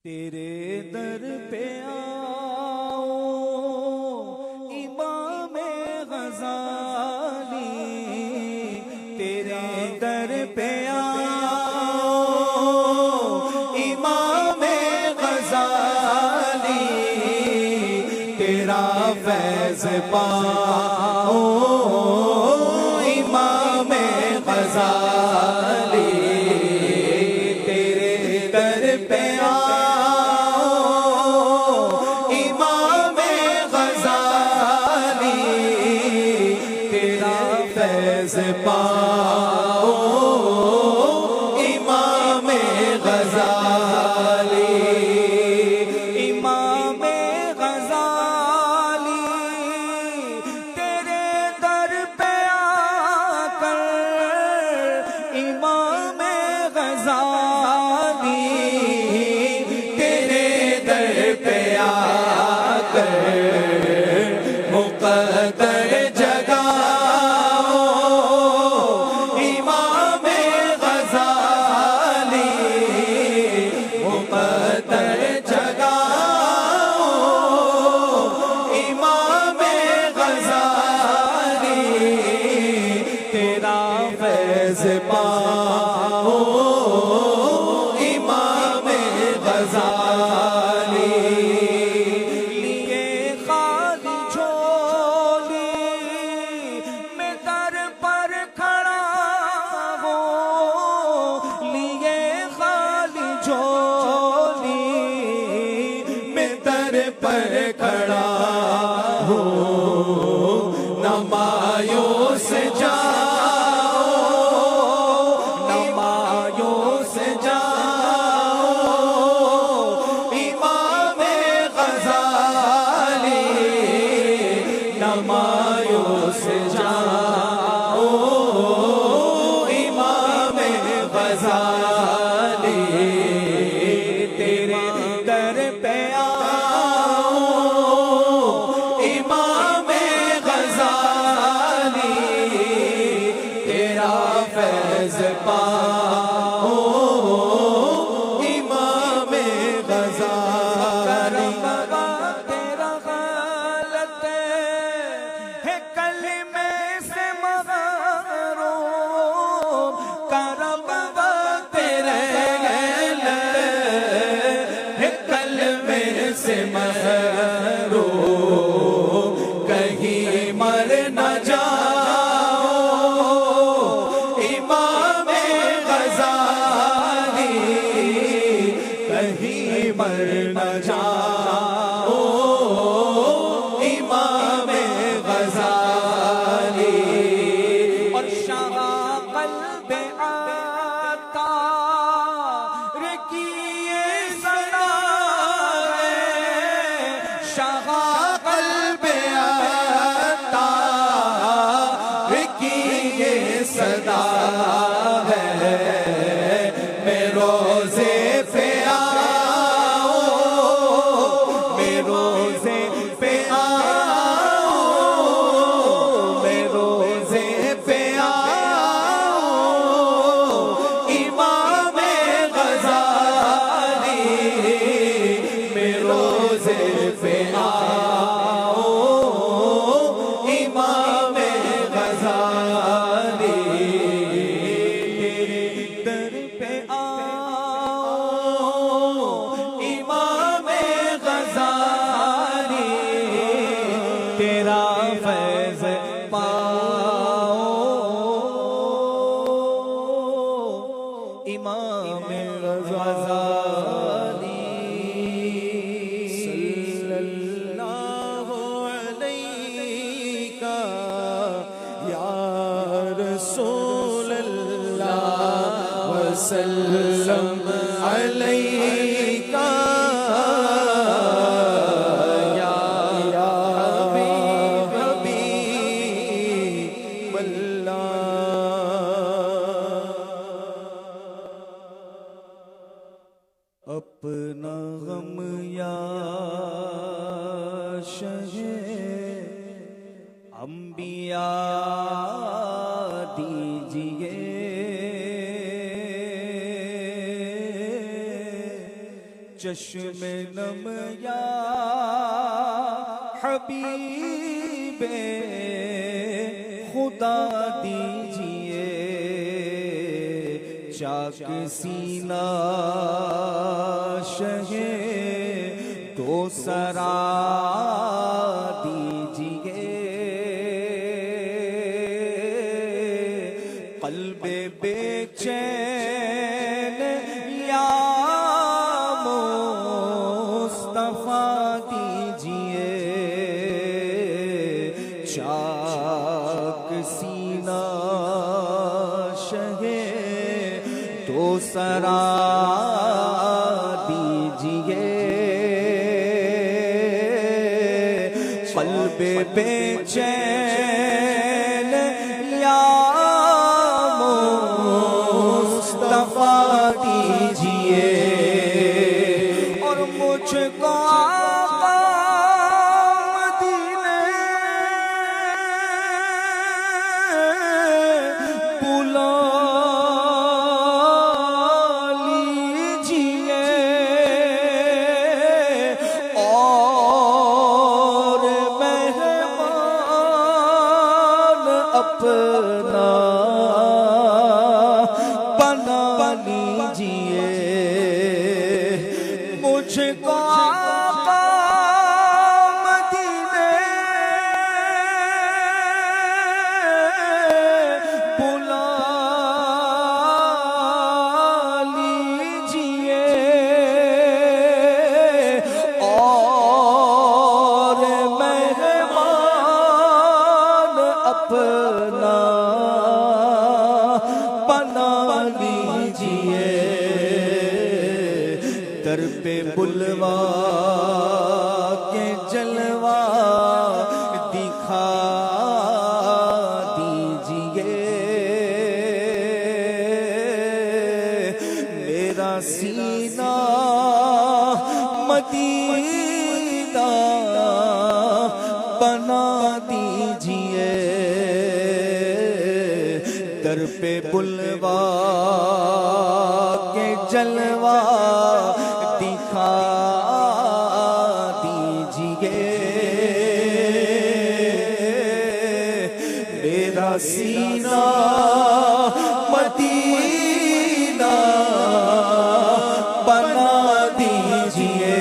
तेरे दर पे आओ इमाम गज़ाली, तेरे दर पे आओ इमाम गज़ाली, तेरा फैज़ पाओ इमाम गज़ाली, तेरे दर पे पाओ इमाम गज़ाली, इमाम गज़ाली, तेरे दर पे आकर इमाम गज़ाली, तेरे दर पे आकर मुक़द्दर पाओ इमाम गज़ाली, लिए खाली झोली में दर पर खड़ा हो, लिए खाली झोली में दर पर खड़ा हो, न मायूस जा मायूस जाओ इमाम गज़ाली, तेरे दर पे आओ इमाम गज़ाली, तेरा फैज़ पाओ इमाम गज़ाली। मरो कहीं मर न जाओ इमाम गज़ाली, कहीं मर न जाओ इमाम गज़ाली। और शाह क़ल्ब आता रखिए सदा, शाह क़ल्ब आता की ये सदा है, मैं रोज़े पे आओ, मैं रोज़े पे आओ, मैं रोज़े पे आओ इमाम गज़ाली, मैं रोज़े पे आओ इमाम गज़ाली, तेरे दर पे आओ इमाम गज़ाली, तेरा फैज़ पाओ इमाम गज़ाली। वसल्लम अलैका या हबीब अल्लाह। अपना गम या शहे अंबिया दीजिए, चश्मे नम या हबीबे खुदा दीजिए, चाक सीना शहे तो सरा दीजिए, कल्बे बेचैन या मुस्तफा दीजिए, चाक सीना शहे तो सरा दीजिए, कल्बे बेचैन या मुस्तफा दीजिए, और मुझको आका मदीने बुला लीजिए, और मेहमान अपना बना लीजिए, मुझको आका मदीने बुला लीजिए, और मेहमान अपना बना लीजिए, दर पे बुलवा के जलवा दिखा दीजिए, मेरा सीना मदीना बना दीजिए, दर पे बुलवा के जलवा दिखा दीजिए, मेरा सीना मदीना बना दीजिए,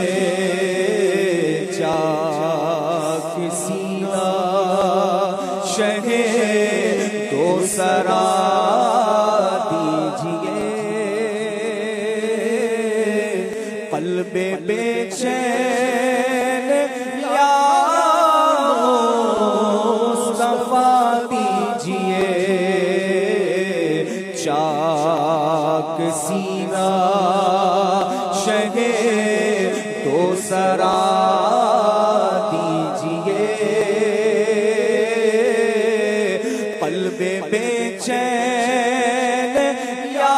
चाक सीना शहे तो सरा दीजिए, कल्बे बेचैन या मुस्तफा दीजिए, चाक सीना शहे तो सरा दीजिए, कल्बे बेचैन या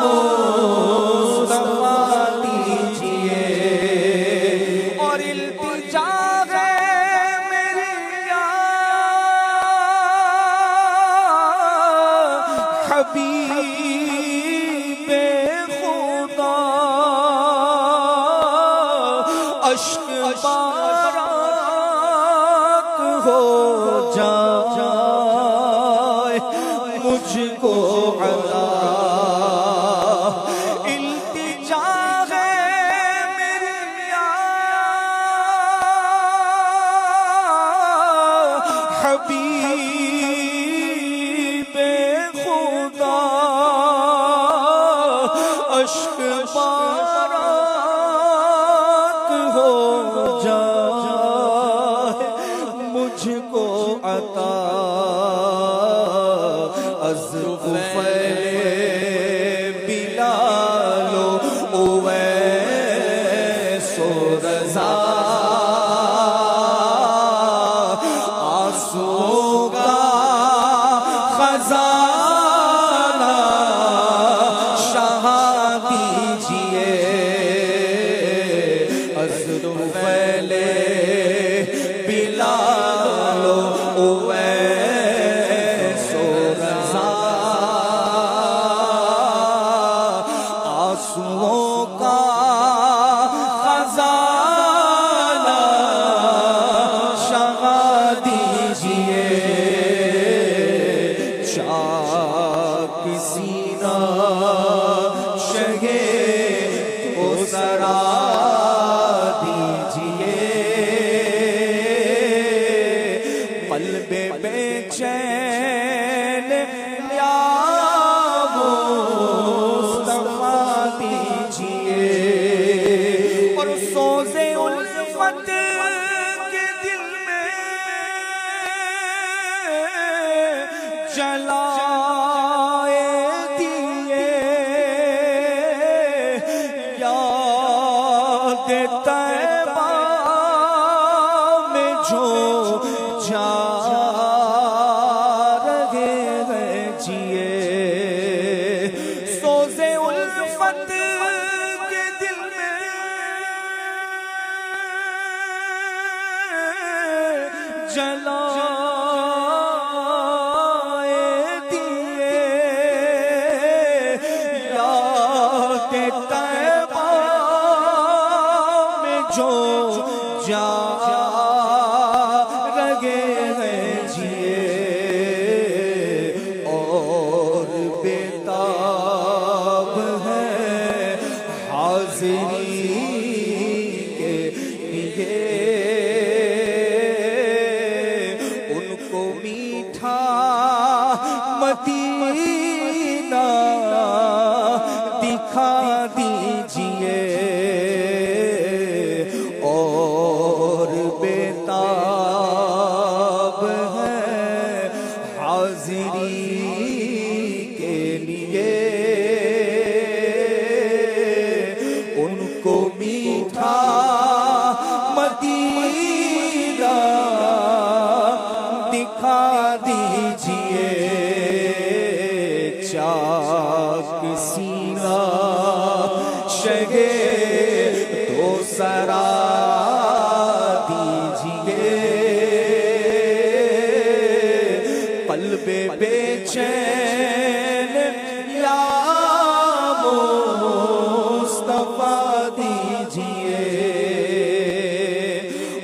मुस्तफा दीजिए, और इल्तिजा है मेरी या हबीबे खुदा, अश्क बारात हो जाए मुझको अता, इल्तिजा है मेरी या हबीबे खुदा, अश्क बारात हो जाए मुझको अता, अज़्फ़ुफ़े बिलालो उवैसो रज़ा, आंसुओं का खजाना शाह दीजिए, अज़्फ़ुफ़े बिलालो उवैसो रज़ा, आंसुओं का सरा दीजिए, कल्बे बेचैन या मुस्तफा दीजिए। और सोज़े उल्फत के दिल में जलाए दिए, याद तैबा में जो जा रहे हैं जिए। सोज़े उल्फत के दिल में जलाए दिए, याद तैबा में जो जा रगे हैं जिए। और बेताब है हाज़िरी के लिए, उनको मीठा मदीना दिखा दीजिए। और बेताब है हाज़िरी के लिए, उनको मीठा मदीना दिखा दीजिए। चाक सीना शगे तो सरा दीजिए, कल्बे बेचैन या मुस्तफा दीजिए।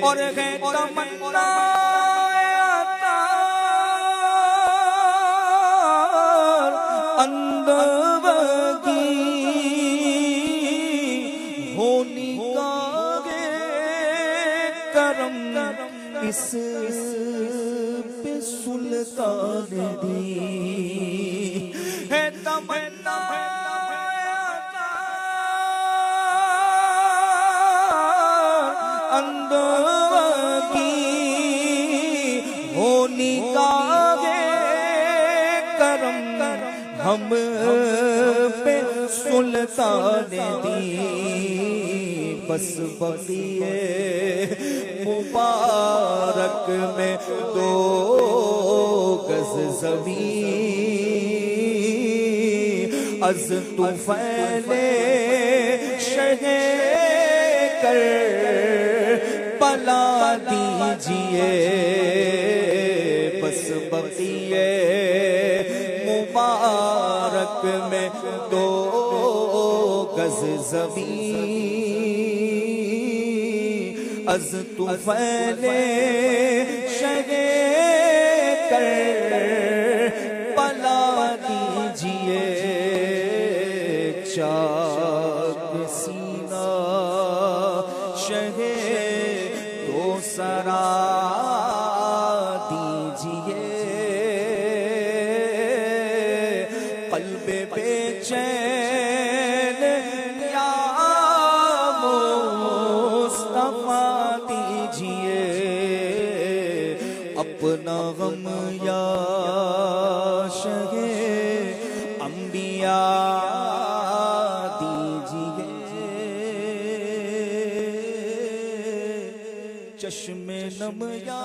और है तमन्ना अंदवगी होनी कागे करम, इस पे सुल्तान दी है तमन्ना अंदवगी होनी कागे करम, हम पे सुल्तान दी। बस बक़िए मुबारक में 2 गज ज़मीन अज़ तुफ़ैले शहे कर पला दीजिए। बस बक़िए मुबारक में 2 गज ज़मीन अज़ तुफ़ैले शगे कर पला दीजिए। चाक सीना शगे तो सरा दीजिए, कल्बे बेचैन या मुस्तफा दीजिए। अपना गम या शगे अंबिया दीजिए। चश्मे नम या